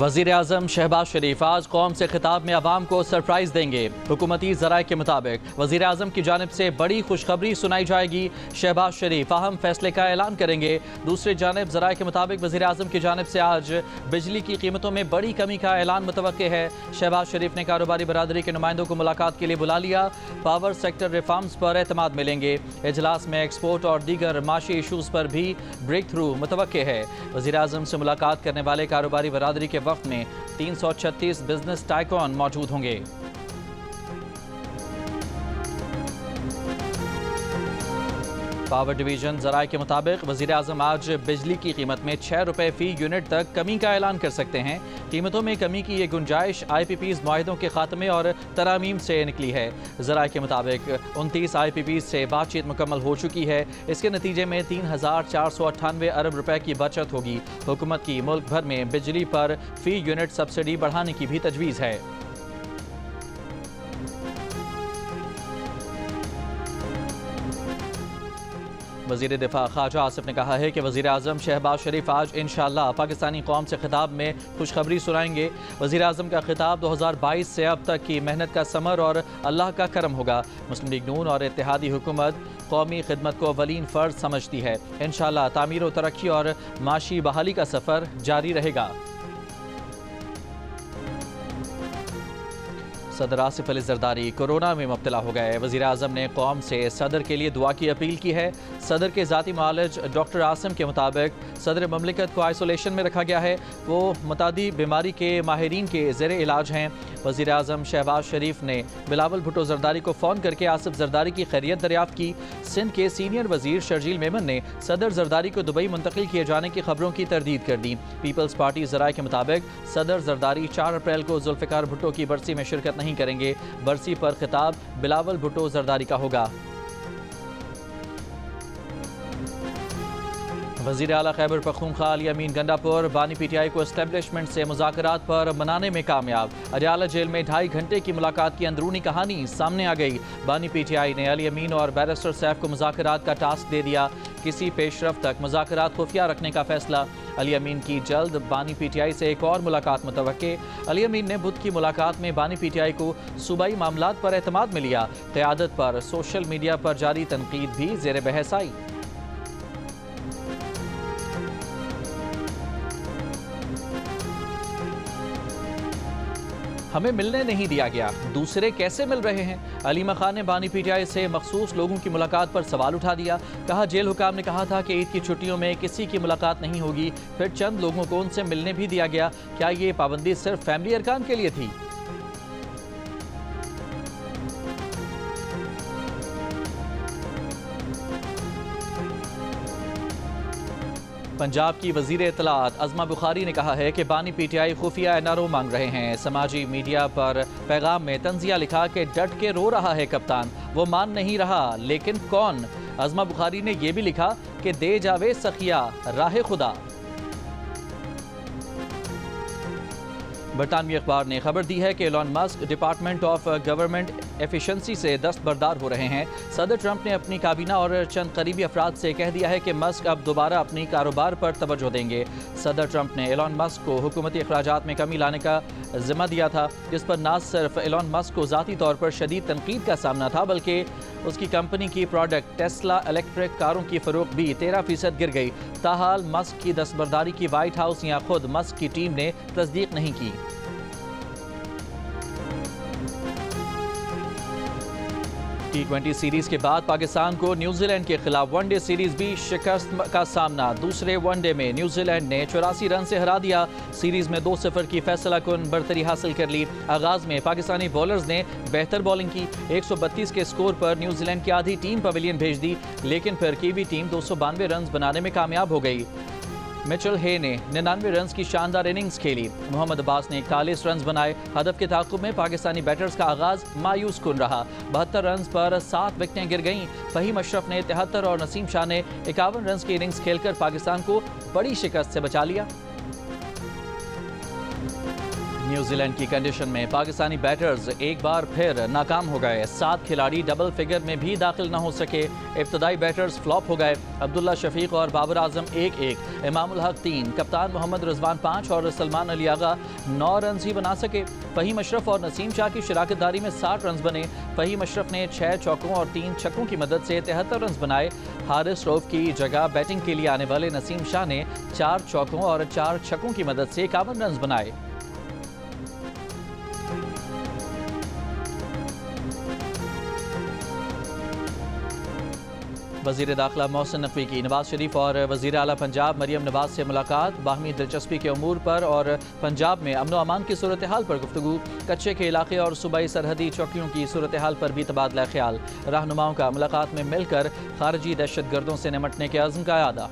वज़ीर आज़म शहबाज शरीफ आज कौम से खिताब में अवाम को सरप्राइज़ देंगे। हुकूमती ज़राए के मुताबिक वज़ीर आज़म की जानिब से बड़ी खुशखबरी सुनाई जाएगी। शहबाज शरीफ अहम फैसले का ऐलान करेंगे। दूसरी जानिब ज़राए के मुताबिक वज़ीर आज़म की जानिब से आज बिजली की कीमतों में बड़ी कमी का ऐलान मुतवक्के है। शहबाज शरीफ ने कारोबारी बरादरी के नुमाइंदों को मुलाकात के लिए बुला लिया। पावर सेक्टर रिफॉर्म्स पर एतमाद मिलेंगे। इजलास में एक्सपोर्ट और दीगर माशी इशूज़ पर भी ब्रेक थ्रू मुतवक्के है। वज़ीर आज़म से मुलाकात करने वाले कारोबारी बरादरी के वक्त में 336 बिजनेस टाइकॉन मौजूद होंगे। पावर डिवीजन ज़राए के मुताबिक वज़ीर आज़म आज बिजली की कीमत में 6 रुपये फ़ी यूनिट तक कमी का ऐलान कर सकते हैं। कीमतों में कमी की ये गुंजाइश IPPs माहिदों के खात्मे और तरामीम से निकली है। ज़राए के मुताबिक 29 IPPs से बातचीत मुकम्मल हो चुकी है। इसके नतीजे में 3,498 अरब रुपए की बचत होगी। हुकूमत की मुल्क भर में बिजली पर फ़ी यूनिट सब्सिडी बढ़ाने की भी तजवीज़ है। वज़ीर दिफा ख्वाजा आसिफ ने कहा है कि वज़ीर आज़म शहबाज शरीफ आज इंशाअल्लाह पाकिस्तानी कौम से खिताब में खुशखबरी सुनाएंगे। वज़ीर आज़म का खिताब 2022 से अब तक की मेहनत का समर और अल्लाह का करम होगा। मुस्लिम लीग नून और इत्तेहादी हुकूमत कौमी खिदमत को अवलीन फ़र्ज समझती है। इंशाअल्लाह तामीर व तरक्की और माशी बहाली का सफ़र जारी रहेगा। सदर आसिफ अली जरदारी कोरोना में मुब्तला हो गए। वज़ीर आज़म ने कौम से सदर के लिए दुआ की अपील की है। सदर के ज़ाती मालिज डॉक्टर आसिम के मुताबिक सदर ममलिकत को आइसोलेशन में रखा गया है। वो मुतादी बीमारी के माहिरीन के ज़ेर इलाज हैं। वज़ीर आज़म शहबाज शरीफ ने बिलावल भुट्टो जरदारी को फ़ोन करके आसिफ जरदारी की खैरियत दरियाफ़्त की। सिंध के सीनियर वज़ीर शर्जील मेमन ने सदर जरदारी को दुबई मुंतकिल किए जाने की खबरों की तरदीद कर दी। पीपल्स पार्टी ज़राए के मुताबिक सदर जरदारी 4 अप्रैल को जुल्फ़िकार भुट्टो की बरसी में शिरकत नहीं करेंगे। बरसी पर खिताब बिलावल भुट्टो जरदारी का होगा। वज़ीर आला खैबर पख्तूनख्वा अली अमीन गंडापुर बानी PTI को एस्टेब्लिशमेंट से मुज़ाकरात पर मनाने में कामयाब। अडयाला जेल में 2.5 घंटे की मुलाकात की अंदरूनी कहानी सामने आ गई। बानी PTI ने अली अमीन और बैरिस्टर सैफ को मुज़ाकरात का टास्क दे दिया। किसी पेशरफ तक मुज़ाकरात खुफिया रखने का फैसला। अली अमीन की जल्द बानी PTI से एक और मुलाकात मुतवक्के। अली अमीन ने बुध की मुलाकात में बानी PTI को सूबाई मामलात पर एतमाद में लिया। क़यादत पर सोशल मीडिया पर जारी तनकीद भी ज़ेर बहस आई। हमें मिलने नहीं दिया गया, दूसरे कैसे मिल रहे हैं? अलीमा खान ने बानी PTI से मखसूस लोगों की मुलाकात पर सवाल उठा दिया। कहा जेल हुकाम ने कहा था कि ईद की छुट्टियों में किसी की मुलाकात नहीं होगी, फिर चंद लोगों को उनसे मिलने भी दिया गया। क्या ये पाबंदी सिर्फ फैमिली अरकान के लिए थी? पंजाब की वज़ीर इत्तलात अज़मा बुखारी ने कहा है कि बानी PTI खुफिया NRO मांग रहे हैं। समाजी मीडिया पर पैगाम में तंजिया लिखा कि डट के रो रहा है कप्तान, वो मान नहीं रहा लेकिन कौन। अज़मा बुखारी ने यह भी लिखा कि दे जावे सखिया राह खुदा। बरतानवी अखबार ने खबर दी है कि Elon Musk department of government efficiency से दस्तबरदार हो रहे हैं। सदर ट्रंप ने अपनी काबीना और चंद करीबी अफराद से कह दिया है कि मस्क अब दोबारा अपनी कारोबार पर तवज्जो देंगे। सदर ट्रंप ने एलन मस्क को हुकूमती अखराजात में कमी लाने का जिम्मा दिया था, जिस पर न सिर्फ एलन मस्क को ज़ाती तौर पर शदीद तनकीद का सामना था, बल्कि उसकी कंपनी की प्रोडक्ट टेस्ला इलेक्ट्रिक कारों की फ़रोख्त भी 13% गिर गई। ताहाल मस्क की दस्तबरदारी की व्हाइट हाउस या खुद मस्क की टीम ने तस्दीक नहीं की। T20 सीरीज के बाद पाकिस्तान को न्यूजीलैंड के खिलाफ वनडे सीरीज भी शिकस्त का सामना। दूसरे वनडे में न्यूजीलैंड ने 84 रन से हरा दिया। सीरीज में 2-0 की फैसलाकुन बढ़तरी हासिल कर ली। आगाज में पाकिस्तानी बॉलर्स ने बेहतर बॉलिंग की। 132 के स्कोर पर न्यूजीलैंड की आधी टीम पवेलियन भेज दी, लेकिन फिर कीवी टीम 292 रन बनाने में कामयाब हो गई। मिचेल हे ने 99 रन की शानदार इनिंग्स खेली। मोहम्मद अब्बास ने 41 रन बनाए। हदफ के ताक़ुब में पाकिस्तानी बैटर्स का आगाज मायूस कुन रहा। 72 रन पर 7 विकेटें गिर गईं। फहीम अशरफ ने 73 और नसीम शाह ने 51 रन की इनिंग्स खेलकर पाकिस्तान को बड़ी शिकस्त से बचा लिया। न्यूजीलैंड की कंडीशन में पाकिस्तानी बैटर्स एक बार फिर नाकाम हो गए। 7 खिलाड़ी डबल फिगर में भी दाखिल न हो सके। इब्तदाई बैटर्स फ्लॉप हो गए। अब्दुल्ला शफीक और बाबर आजम 1-1, इमामुल हक 3, कप्तान मोहम्मद रिजवान 5 और सलमान अली आगा 9 रन ही बना सके। फ़हीम अशरफ और नसीम शाह की शराकतदारी में 60 रन बने। फ़हीम अशरफ ने 6 चौकों और 3 छक्कों की मदद से 73 रन बनाए। हारिस रऊफ की जगह बैटिंग के लिए आने वाले नसीम शाह ने 4 चौकों और 4 छक्कों की मदद से 51 रन बनाए। वज़ीर दाखिला मोहसिन नकवी की नवाज शरीफ और वज़ीर आला पंजाब मरियम नवाज से मुलाकात। बाहमी दिलचस्पी के अमूर पर और पंजाब में अमन व अमान की सूरत हाल पर गुफ्तगू। कच्चे के इलाके और सूबाई सरहदी चौकियों की सूरत हाल पर भी तबादला ख्याल। रहनुमाओं का मुलाकात में मिलकर खारजी दहशत गर्दों से निमटने के अज़्म का इरादा।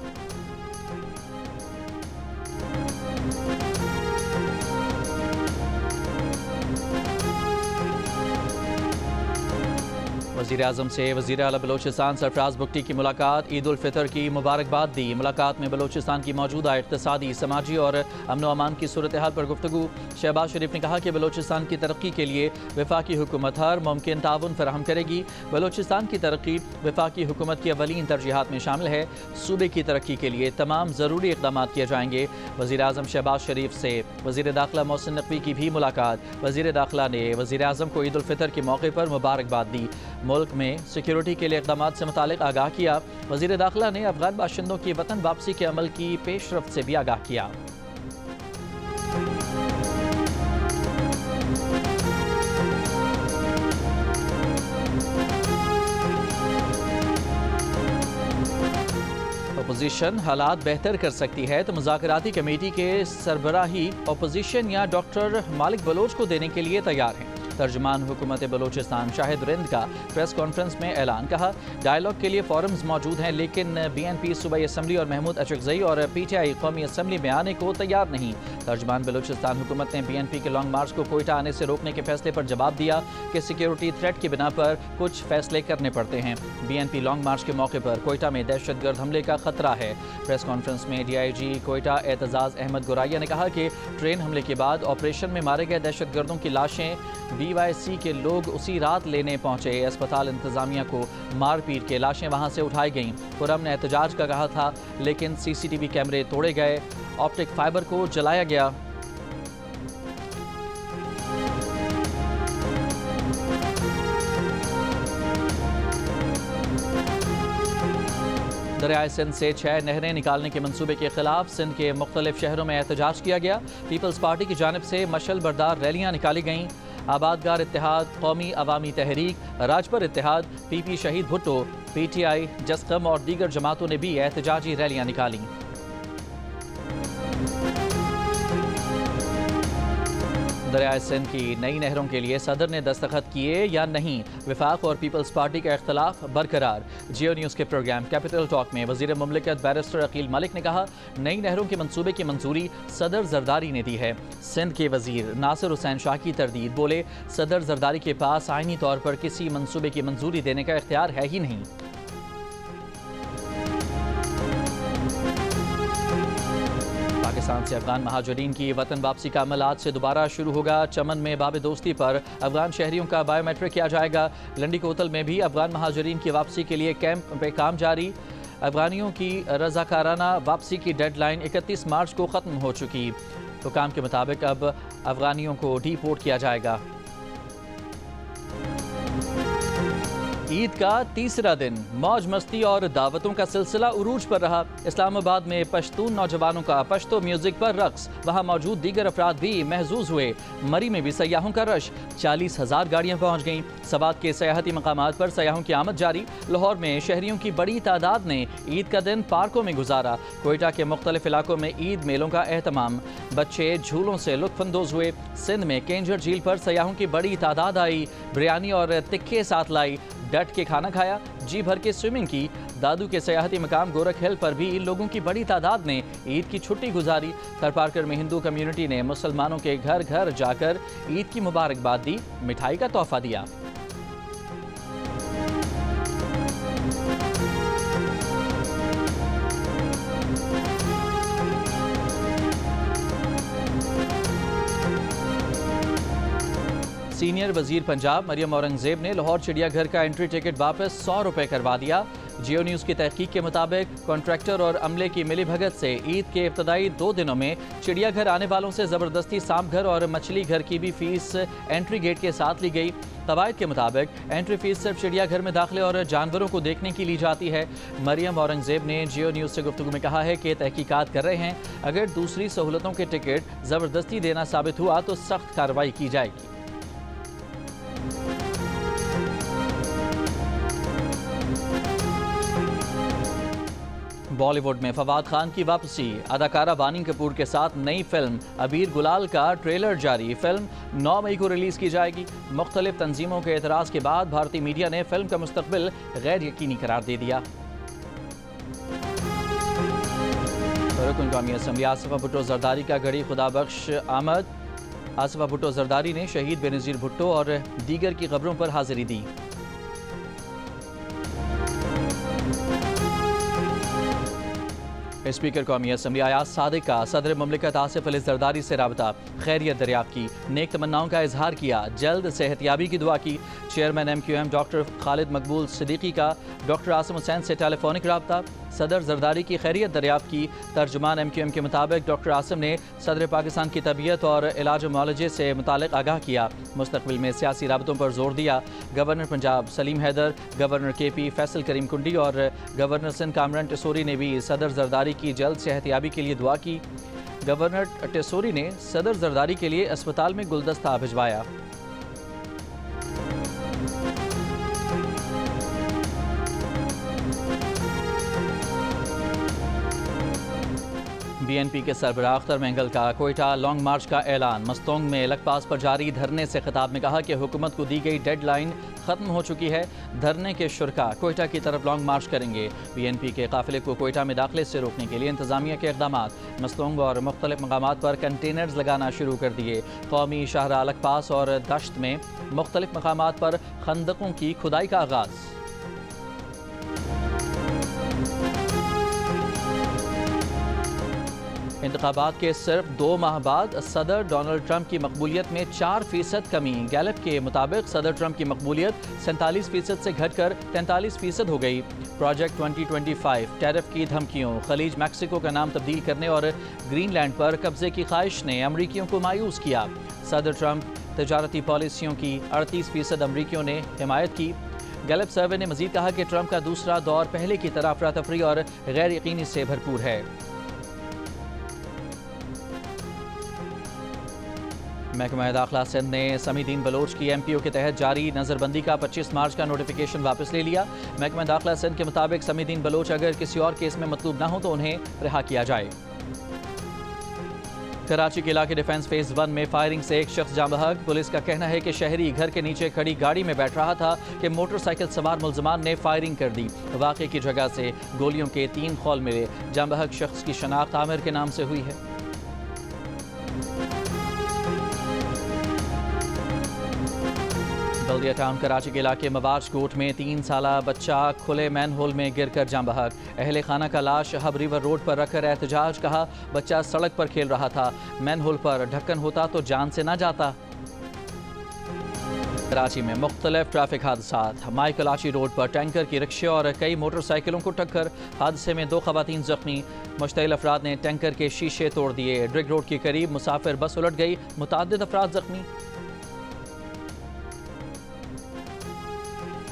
वज़ीर आज़म से वज़ीर आला बलोचिस्तान सरफराज बुगटी की मुलाकात। ईद उल फितर की मुबारकबाद दी। मुलाकात में बलोचिस्तान की मौजूदा इक़्तिसादी, समाजी और अमन व अमान की सूरत हाल पर गुफ्तगू। शहबाज शरीफ ने कहा कि बलोचिस्तान की तरक्की के लिए वफाकी हुकूमत हर मुमकिन ताउन फराहम करेगी। बलोचिस्तान की तरक्की वफाकी हुकूमत की अवलीन तरजीहात में शामिल है। सूबे की तरक्की के लिए तमाम ज़रूरी इक़दाम किए जाएंगे। वज़ीर आज़म शहबाज शरीफ से वज़ीर दाखिला मोहसिन नकवी की भी मुलाकात। वज़ीर दाखिला ने वज़ीर आज़म को ईद उल फितर के मौके पर मुबारकबाद दी। मुल्क में सिक्योरिटी के लिए इक़दाम से मुतालिक आगाह किया। वज़ीर दाखिला ने अफगान बाशिंदों की वतन वापसी के अमल की पेशरफ्त से भी आगाह किया। अपोजिशन हालात बेहतर कर सकती है तो मुज़ाकराती कमेटी के सरबराही अपोजिशन या डॉक्टर मालिक बलोच को देने के लिए तैयार हैं। तर्जुमान हुकूमत बलोचिस्तान शाहिद रिंद का प्रेस कॉन्फ्रेंस में ऐलान। कहा, डायलॉग के लिए फोरम्स मौजूद हैं लेकिन BNP सूबाई असम्बली और महमूद अचकज़ई और PTI कौमी असम्बली में आने को तैयार नहीं। तर्जुमान बलोचिस्तान हुकूमत ने BNP के लॉन्ग मार्च को कोयटा आने से रोकने के फैसले पर जवाब दिया कि सिक्योरिटी थ्रेट की बिना पर कुछ फैसले करने पड़ते हैं। BNP लॉन्ग मार्च के मौके पर कोयटा में दहशतगर्द हमले का खतरा है। प्रेस कॉन्फ्रेंस में DIG कोयटा एतजाज़ अहमद गुराइया ने कहा कि ट्रेन हमले के बाद ऑपरेशन में मारे गए दहशतगर्दों की लाशें BYC के लोग उसी रात लेने पहुंचे। अस्पताल इंतजामिया को मार पीट के लाशें वहां से उठाई गईं। खुरम ने एहतजाज का कहा था लेकिन CCTV कैमरे तोड़े गए, ऑप्टिक फाइबर को जलाया गया। दरियाए सिंध से 6 नहरें निकालने के मंसूबे के खिलाफ सिंध के मुख्तलिफ शहरों में एहतजाज किया गया। पीपल्स पार्टी की जानिब से मशल बरदार रैलियाँ निकाली गईं। आबादगार इत्तेहाद, कौमी अवामी तहरीक, राजपर इत्तेहाद, PP शहीद भुट्टो, PTI, जस्कम और दीगर जमातों ने भी एहतजाजी रैलियाँ निकाली। दरियाए सिंध की नई नहरों के लिए सदर ने दस्तखत किए या नहीं, विफाक और पीपल्स पार्टी का इख्तलाफ बरकरार। जियो न्यूज़ के प्रोग्राम कैपिटल टॉक में वज़ीर मुमलिकत बैरिस्टर अकील मलिक ने कहा, नई नहरों के मंसूबे की मंजूरी सदर जरदारी ने दी है। सिंध के वज़ीर नासिर हुसैन शाह की तरदीद, बोले सदर जरदारी के पास आइनी तौर पर किसी मंसूबे की मंजूरी देने का इख्तियार है ही नहीं। पाकिस्तान से अफगान महाजरीन की वतन वापसी का अमल आज से दोबारा शुरू होगा। चमन में बाब दोस्ती पर अफगान शहरियों का बायोमेट्रिक किया जाएगा। लंडी कोतल में भी अफगान महाजरीन की वापसी के लिए कैंप पे काम जारी। अफगानियों की रजाकाराना वापसी की डेडलाइन 31 मार्च को ख़त्म हो चुकी। हुकाम के मुताबिक अब अफगानियों को डिपोर्ट किया जाएगा। ईद का तीसरा दिन मौज मस्ती और दावतों का सिलसिला उरूज पर रहा। इस्लामाबाद में पश्तून नौजवानों का पश्तो म्यूजिक पर रक्स, वहां मौजूद दीगर अफराद भी महजूज हुए। मरी में भी सयाहों का रश, 40,000 गाड़ियां पहुंच गईं। सवात के सयाहती मकामात पर सयाहों की आमद जारी। लाहौर में शहरियों की बड़ी तादाद ने ईद का दिन पार्कों में गुजारा। कोयटा के मुख्तलिफ इलाकों में ईद मेलों का एहतमाम, बच्चे झूलों से लुत्फानंदोज हुए। सिंध में केंजर झील पर सयाहों की बड़ी तादाद आई। बिरयानी और तिक्के साथ लाई, डट के खाना खाया, जी भर के स्विमिंग की। दादू के सयाहती मकाम गोरख हिल पर भी इन लोगों की बड़ी तादाद ने ईद की छुट्टी गुजारी। थरपारकर में हिंदू कम्युनिटी ने मुसलमानों के घर घर जाकर ईद की मुबारकबाद दी, मिठाई का तोहफा दिया। सीनियर वजीर पंजाब मरियम औरंगजेब ने लाहौर चिड़ियाघर का एंट्री टिकट वापस 100 रुपये करवा दिया। जियो न्यूज़ की तहकीक के मुताबिक कॉन्ट्रैक्टर और अमले की मिलीभगत से ईद के इब्तदाई 2 दिनों में चिड़ियाघर आने वालों से ज़बरदस्ती सांप घर और मछली घर की भी फीस एंट्री गेट के साथ ली गई। कवायद के मुताबिक एंट्री फीस सिर्फ चिड़ियाघर में दाखिले और जानवरों को देखने की ली जाती है। मरियम औरंगजेब ने जियो न्यूज़ से गुफ्तगू में कहा है कि तहकीकात कर रहे हैं, अगर दूसरी सहूलतों के टिकट ज़बरदस्ती देना साबित हुआ तो सख्त कार्रवाई की जाएगी। बॉलीवुड में फवाद खान की वापसी। अदाकारा वानी कपूर के साथ नई फिल्म अबीर गुलाल का ट्रेलर जारी। फिल्म 9 मई को रिलीज की जाएगी। मुख्तलिफ तंजीमों के एतराज़ के बाद भारतीय मीडिया ने फिल्म का मुस्तकबिल गैर यकीनी करार दे दिया। रुकन कौमी असम्बली आसिफा भुट्टो जरदारी का गढ़ी खुदाबख्श आमद। आसिफा भुट्टो जरदारी ने शहीद बेनज़ीर भुट्टो और दीगर की खबरों पर हाजिरी दी। स्पीकर कौमी असम्बली अयाज सादिक का सदर मुमलिकत आसिफ अली जरदारी से रबता, खैरियत दरियाफ्त की, नेक तमन्नाओं का इजहार किया, जल्द सेहतियाबी की दुआ की। चेयरमैन MQM डॉक्टर खालिद मकबूल सिद्दीकी का डॉक्टर आसिम हुसैन से टेलीफोनिक रबता, सदर जरदारी की खैरियत दरियाफ्त की। तर्जुमान MQM के मुताबिक डॉक्टर आसिम ने सदर पाकिस्तान की तबीयत और इलाज मुआलजे से मुतालिक आगाह किया, मुस्तकबिल में सियासी राबतों पर जोर दिया। Governor Punjab Salim Haider, governor KP Faisal Karim Kundi और गवर्नर सिंध कामरान टेसोरी ने भी सदर जरदारी की जल्द सेहतियाबी के लिए दुआ की। गवर्नर टेसोरी ने सदर जरदारी के लिए अस्पताल में गुलदस्ता भिजवाया। BNP के सरबराह अख्तर मेंगल का कोयटा लॉन्ग मार्च का ऐलान। मस्तोंग में लकपास पर जारी धरने से खिताब में कहा कि हुकूमत को दी गई डेडलाइन ख़त्म हो चुकी है। धरने के शुरका कोयटा की तरफ लॉन्ग मार्च करेंगे। BNP के काफिले को कोयटा में दाखिले से रोकने के लिए इंतजामिया के इक़दामात। मस्तोंग और मुख्तलिफ मकामात पर कंटेनर्स लगाना शुरू कर दिए। कौमी शाहराह लकपास और दश्त में मुख्तलिफ मकामात पर खंदकों की खुदाई का आगाज़। इंतखाबात के सिर्फ 2 माह बाद सदर डोनाल्ड ट्रंप की मकबूलियत में 4% कमी। गैलप के मुताबिक सदर ट्रंप की मकबूलियत 47% से घटकर 43% हो गई। प्रोजेक्ट 2025, टैरिफ की धमकियों, खलीज मैक्सिको का नाम तब्दील करने और ग्रीनलैंड पर कब्जे की ख्वाहिश ने अमरीकियों को मायूस किया। सदर ट्रंप तजारती पॉलिसियों की 38% अमरीकियों ने हिमायत की। गैलप सर्वे ने मजीद कहा कि ट्रंप का दूसरा दौर पहले की तरह अफरा तफरी और गैर यकीनी से भरपूर है। महकमा दाखिला सिंध ने समीदीन बलोच की MPO के तहत जारी नज़रबंदी का 25 मार्च का नोटिफिकेशन वापस ले लिया। महकमा दाखिला सिंध के मुताबिक समीदीन बलोच अगर किसी और केस में मतलूब न हो तो उन्हें रिहा किया जाए। कराची के इलाके डिफेंस फेज 1 में फायरिंग से एक शख्स जाँ बहक। पुलिस का कहना है कि शहरी घर के नीचे खड़ी गाड़ी में बैठ रहा था कि मोटरसाइकिल सवार मुलजमान ने फायरिंग कर दी। वाक़े की जगह से गोलियों के 3 खौल मिले। जाँ बहक शख्स की शनाख्त आमिर के नाम से हुई है। बल्दिया टाउन कराची के इलाके मवाज कोट में 3 साला बच्चा खुले मैन होल में गिरकर जाँ बहक। अहले खाना का लाश हब रिवर रोड पर रखकर एहतजाज। कहा बच्चा सड़क पर खेल रहा था, मैन होल पर ढक्कन होता तो जान से ना जाता। कराची में मुख्तलिफ ट्रैफिक हादसात। माई कलाची रोड पर टैंकर की रिक्शे और कई मोटरसाइकिलों को टक्कर। हादसे में 2 खवातीन जख्मी। मुश्तइल अफराद ने टैंकर के शीशे तोड़ दिए। ड्रिग रोड के करीब मुसाफिर बस उलट गई, मुताद्दिद अफराद जख्मी।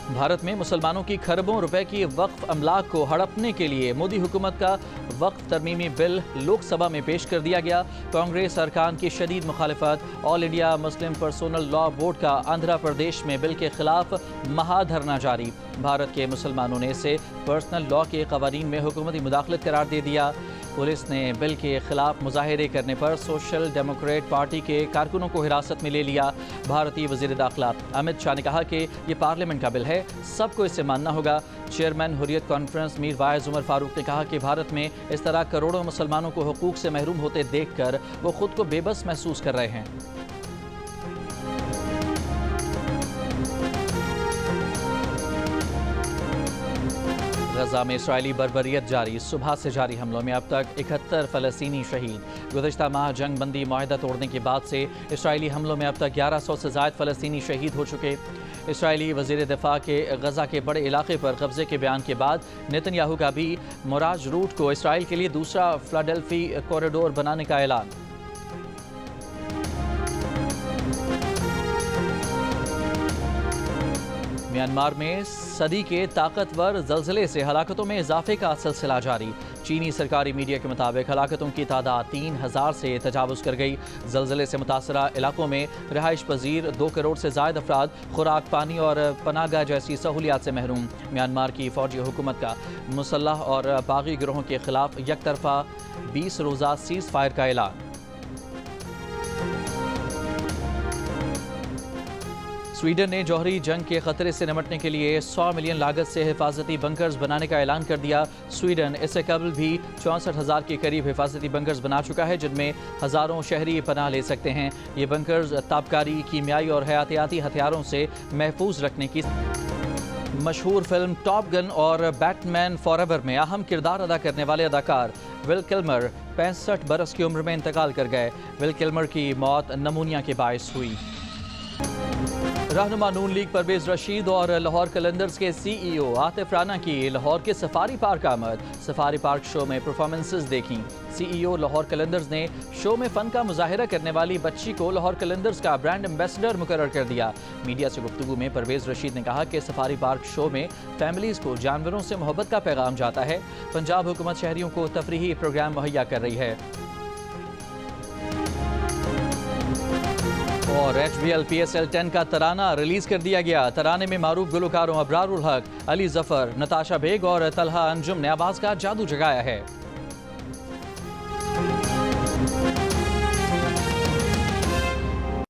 भारत में मुसलमानों की खरबों रुपए की वक्फ अमलाक को हड़पने के लिए मोदी हुकूमत का वक्फ तरमीमी बिल लोकसभा में पेश कर दिया गया। कांग्रेस अरकान की शदीद मुखालिफत। All India Muslim personal law board का आंध्र प्रदेश में बिल के खिलाफ महाधरना जारी। भारत के मुसलमानों ने इसे पर्सनल लॉ के कवानीन में हुकूमती मुदाखलत करार दे दिया। पुलिस ने बिल के खिलाफ मुजाहिरे करने पर सोशल डेमोक्रेट पार्टी के कारकुनों को हिरासत में ले लिया। भारतीय वज़ीर दाखिला अमित शाह ने कहा कि ये पार्लियामेंट का बिल है, सबको इसे मानना होगा। Chairman Hurriyat conference Mirwaiz Umar Farooq ने कहा कि भारत में इस तरह करोड़ों मुसलमानों को हुकूक से महरूम होते देखकर वो खुद को बेबस महसूस कर रहे हैं। गजा में इसराइली बर्बरियत जारी। सुबह से जारी हमलों में अब तक 71 फ़लस्तीनी शहीद। गुज़श्ता माह जंग बंदी मुआहदा तोड़ने के बाद से इसराइली हमलों में अब तक 1100 से ज़ायद फ़लस्तीनी शहीद हो चुके। इसराइली वज़ीर दिफ़ा के गजा के बड़े इलाके पर कब्जे के बयान के बाद नेतन्याहू का भी मुराज रूट को इसराइल के लिए दूसरा फिलाडेल्फी कॉरिडोर बनाने का ऐलान। म्यांमार में सदी के ताकतवर ज़लज़ले से हलाकतों में इजाफे का सिलसिला जारी। चीनी सरकारी मीडिया के मुताबिक हलाकतों की तादाद 3000 से तजावुज़ कर गई। ज़लज़ले से मुतासरा इलाकों में रिहाइश पजीर 2 करोड़ से ज़ायद अफराद खुराक, पानी और पनागा जैसी सहूलियात से महरूम। म्यांमार की फ़ौजी हुकूमत का मुसल्लह और बागी गिरोहों के खिलाफ यकतरफा 20 रोज़ा सीज़ फायर का ऐलान। स्वीडन ने जौहरी जंग के खतरे से निपटने के लिए 100 मिलियन लागत से हिफाजती बंकर्स बनाने का ऐलान कर दिया। स्वीडन इससे कबल भी 64,000 के करीब हिफाजती बंकर्स बना चुका है, जिनमें हज़ारों शहरी पनाह ले सकते हैं। ये बंकर्स ताबकारी, कीमियाई और हयातियाती हथियारों से महफूज रखने की। मशहूर फिल्म टॉप गन और बैटमैन फॉरएवर में अहम किरदार अदा करने वाले अदाकार विल किल्मर 65 बरस की उम्र में इंतकाल कर गए। विल किल्मर की मौत नमूनिया के बायस हुई। रहनुमा नून लीग परवेज रशीद और लाहौर कलंदर्स के CEO आतिफ राना की लाहौर के सफारी पार्क आमद। सफारी पार्क शो में परफॉर्मेंसेस देखी। CEO लाहौर कलंदर्स ने शो में फ़न का मुजाहिरा करने वाली बच्ची को लाहौर कलंदर्स का ब्रांड एम्बेसडर मुकर्रर कर दिया। मीडिया से गुफ्तगू में परवेज रशीद ने कहा कि सफारी पार्क शो में फैमिलीज़ को जानवरों से मोहब्बत का पैगाम जाता है। पंजाब हुकूमत शहरियों को तफरीही प्रोग्राम मुहैया कर रही है। और HBL PSL 10 का तराना रिलीज कर दिया गया। तराने में मारूफ गुलकारों अबरारुल हक, अली जफर, नताशा बेग और तलहा अंजुम ने आवाज़ का जादू जगाया है।